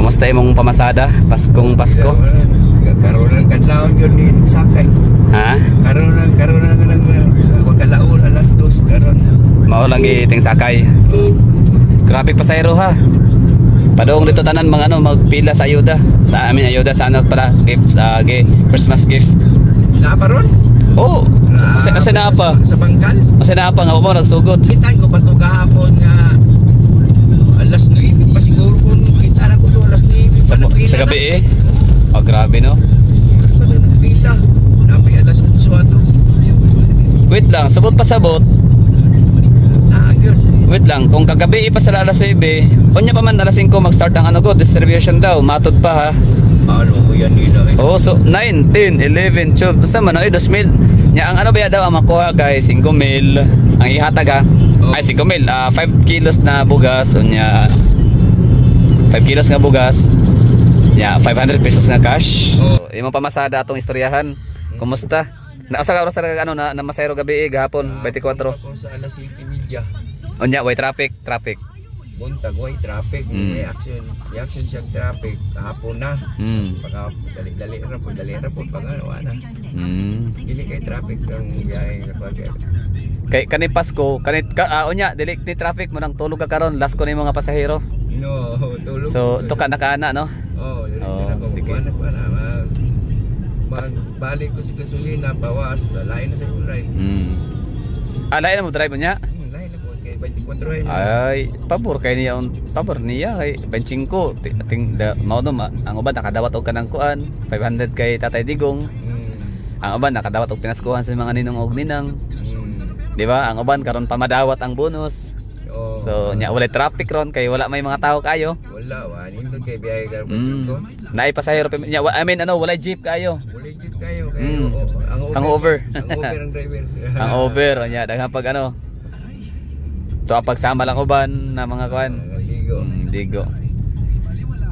Kumusta imong pamasada? Paskong Pasko? Karoon ng kadlaw yun ni sakay. Ha? Karoon ng magkalaon alas 2 karon. Mao lang giting sakay. Grabe pasayro ha. Padong dito tanan mga magpila sa ayuda. Sa amin ayuda sa pala gift sa Christmas gift. Na pa ron? Oh. Kasi na pa. Sa bangkal. Kasi na pa nga mo nagsugod. Kitan ko pa to kahapon nga alas 9 pa siguro kung kita na ko to alas 9 sa gabi eh. Oh, grabe no. Pila. Napi alas 8 ato. Wait lang, sabot pa sabot. Yun. Wait lang, kung kagabi pa sa alas 9, unya pa man alas 5 mag-start ang distribution daw, matod pa ha. Ano mo yan nila eh. Oh, so 9, 10, 11, 12, basta man 2,000. Nya ang ba daw ang makuha guys, 5,000. Ang ihatag ha. Ay 5,000, 5 kilos na bugas, unya 5 kilos nga bugas. Ya, 500 pesos nga cash. Imong pamasada atong istoryahan. Kumusta? Nausa ka oras na masayro gabi gahapon 24. Ako sa alas 7:30. Unya way traffic. Buntag way traffic, may action siya traffic kahapon na. Pagka dali ra po pagano ana. Dili kay traffic ang biyahe sa pagka. Kay kani Pasko, unya dili ni traffic mo nang tulog ka karon, last ko ni mga pasahero. No, tulog. So tuka na kaana no. Sige. Balik ko si gasolina bawas, lain na sa ulay. Lain na mo drive niya? Lain na po kay 24 ay pabor kay niya kay 25 mao no ang uban nakadawat og kanang kuan 500 kay Tatay Digong. Ang uban nakadawat og pinaskuhan sa mga ninong og ninang. Di ba? Ang uban karon pa madawat ang bonus. So nya wala traffic ron kay wala may mga tao kayo. Wala nindot kay biyahe ka ko. Naay pasahero nya I mean wala jeep kayo. Wala jeep kayo kay ang over. Ang driver. Ang over nya daghang pag to pagsama lang uban na mga kuan. Digo.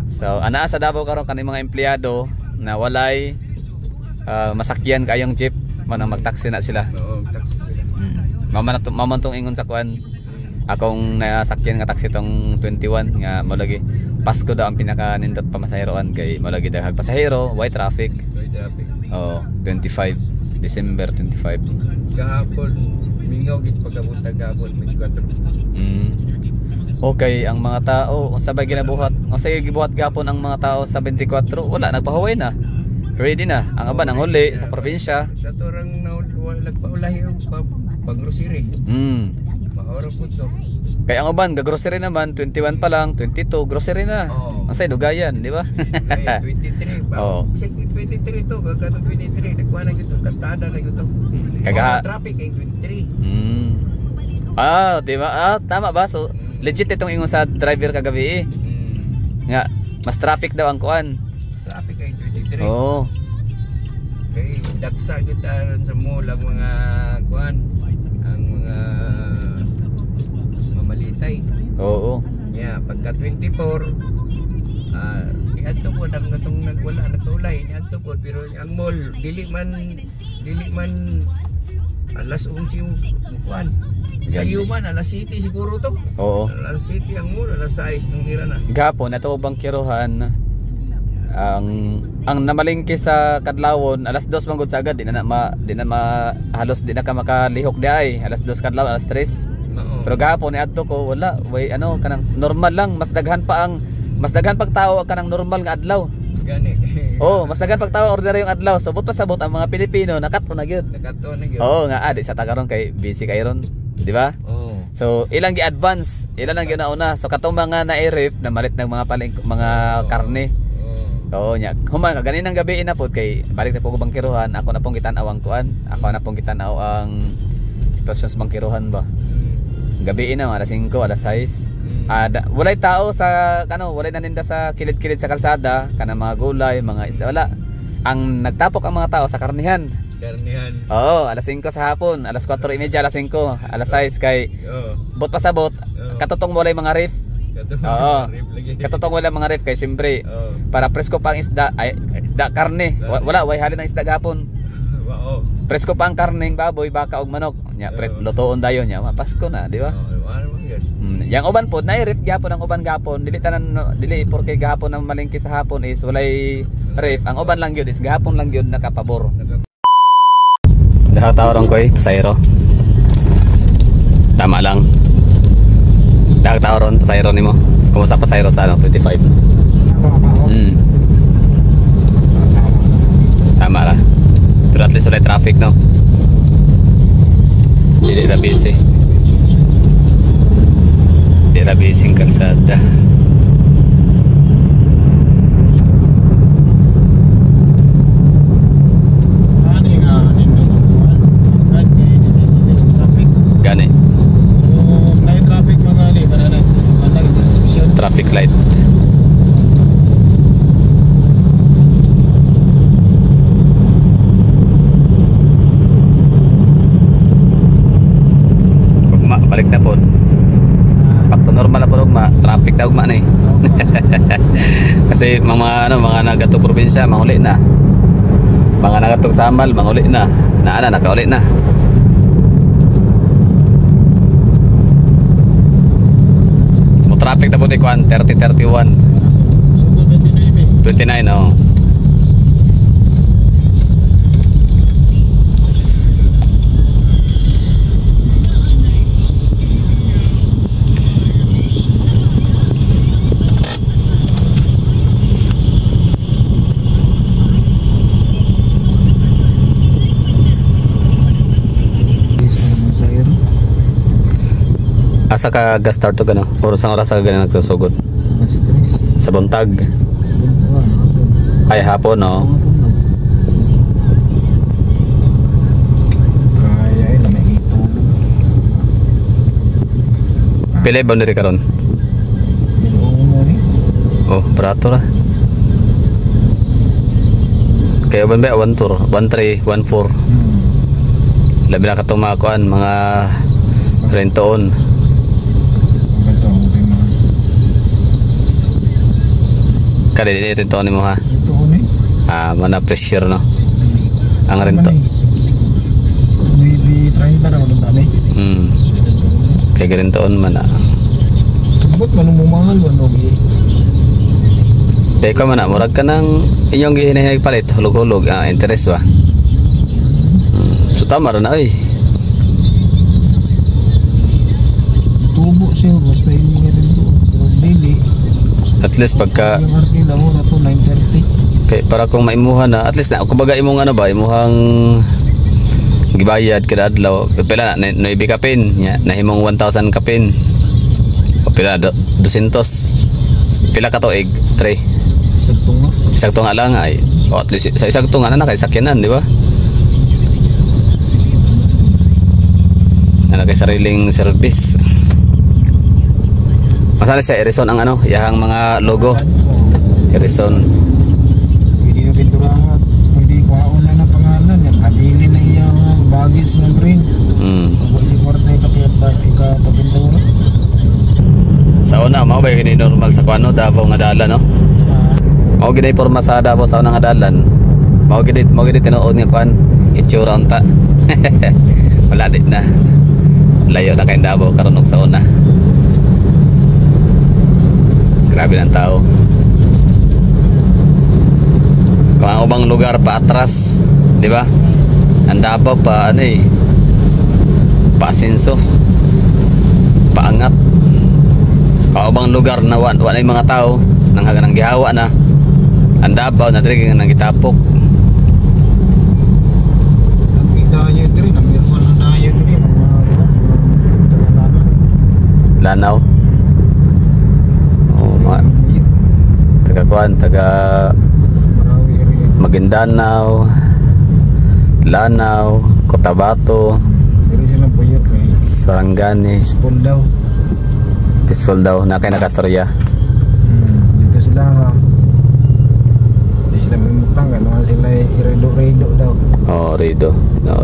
So ana sa Davao karon kani mga empleyado na walay masakyan kayong jeep man magtaksi na sila. Oo, taxi sila. Mamantong ingon sa kuan. Akong nasakyan nga taxi tong 21 nga malagi Pasko daw ang pinaka nindot pamasaheroan kay malagi daghang pasahero, why traffic. 25 December 25. Kahapon mingaw gid pagkabuntag gahapon 24. Okay, ang mga tao sabay ginabuhat. Say gibuhat gapon ang mga tao sa 24, wala nagpahuway na. Ready na. Ang aba nang huli sa probinsya. Sa turang nagpaulahi pag grocery. Mahoro po to. Kaya ang uban, grocery naman, 21 pa lang, 22, grocery na. Ang say dugayan, di ba? 23. Bisag 23 to, kagano 23. Nagkuha na gito, kastada na gito. Traffic ay 23. Di ba? Tama ba? So, legit itong ingon sa driver kagabi eh. Nga, mas traffic daw ang kuan. Traffic ay 23. Kaya daksa kita rin sa mall ang mga kuan, ang mga malitay. Pagka 24 iadto po ang natong nagwala nagpaulay iadto po pero ang mall dili man alas 11 kuan sa man alas 7 siguro to. Alas 7 ang mall alas 6 nung nira na gapon ato bangkirohan ang namalingki sa Kadlawon alas 2 manggod sagad di na halos di na ka makalihok di ay alas 2 kadlaw alas 3. Pero gahapon ni adto ko wala way kanang normal lang mas daghan pag tao kanang normal nga adlaw. Gani. Mas daghan pag tao ordinary yung adlaw. Sabot pa sabot ang mga Pilipino nakato na gyud. Nga adi sa tagaron kay busy kay ron, di ba? So ilang gi-advance, ilang lang gyud nauna. So katong mga na-ref na malit ng mga karne. Nya. Human ganinang gabi inapod kay balik na po ko bangkiruhan. Ako na pong gitan-aw ang kuan. Ako na pong gitan-aw ang sitwasyon sa bangkiruhan ba. Gabi na alas 5, alas 6. Walay tao sa walay naninda sa kilid-kilid sa kalsada, kana mga gulay, mga isda wala. Ang nagtapok ang mga tao sa karnihan. Alas 5 sa hapon, alas 4:30, alas 5, alas 6 kay bot pa sabot. Katutong walay mga ref. Katutong wala mga ref kay siyempre para presko pa ang isda karne. Wala way halin ang isda gapon. Presko pa ang karneng baboy, baka og manok. Nya lutoon dayon nya, Pasko na, di ba? Yang uban po na ref gapon ang uban gapon dili tanan dili porke gahapon ang malingki sa hapon is walay ref. Ang uban lang gyud is gahapon lang gyud nakapabor. Tawron ko pasayro. Tama lang. Tawron pasayro nimo. Kumusta pasayro sa ano 25? Tama lang. Pero at least wala traffic no. Hindi na busy. Hindi na busy ang kalsada. Gani. Traffic light. Balik na po. Back to normal na po ugma. Traffic na ugma na eh. Kasi mga nagatong probinsya, manguli na. Mga nagatong Samal, manguli na. Nakauli na. Mo traffic na po di kuan 30-31. 29 oh. Asa ka ga-start to gano? Oras ka ganun nagsusugod? Sa buntag? Ay hapon no? Pila ba nari karon? Oh, barato ra. Kaya ban ba 1 tour, 1 3, 1 4. Labi na katumakuan mga rentoon. Kada di rento ni mo ha. Mana pressure no. Ang rento. Maybe 30 ra man dali. Kay rentoon man. Tubot man mo mahal man og. Tay ko man murag ka nang inyong gihinay palit hulog-hulog interest ba. So tama ra na ay. Tubo siya basta imo rento. Pero daily at least pagka okay, para kung maimuha na at least na kumbaga imong ano ba imuhang gibayad kada adlaw pila na noibi kapin nya nahimong 1,000 kapin o pila 200 pila ka tuig 3 isang tunga lang ay o at least sa isang tunga na nakaisakyanan di ba na kay sariling service. Masana siya Erison ang ano, yahang mga logo. Erison. Hindi na pinturahan, hindi ko hauna na pangalan, yan adili na iyang bagis ng rin. Wala kwarta ikapapintura. Sa una, mao ba yung normal sa kuano, Davao nga dalan no? Mao gid porma sa Davao sa una nga dalan. Mao gid tinuod nga kuan, itsura unta. Wala dit na. Layo na kay Davao karon og sa una. Grabe ng tao. Kung ang ubang lugar pa atras, di ba? Ang Davao pa ano eh, pa-asenso, paangat. Kung ang ubang lugar na wala yung mga tao, nang gihawa na, ang Davao na diri nang gitapok. Lanaw. Taga Maguindanao, Lanao, Cotabato, Sarangani, Peaceful daw na kay nakastorya. Dito sila di sila mimutang kan sila iredo daw. Oh, redo. No.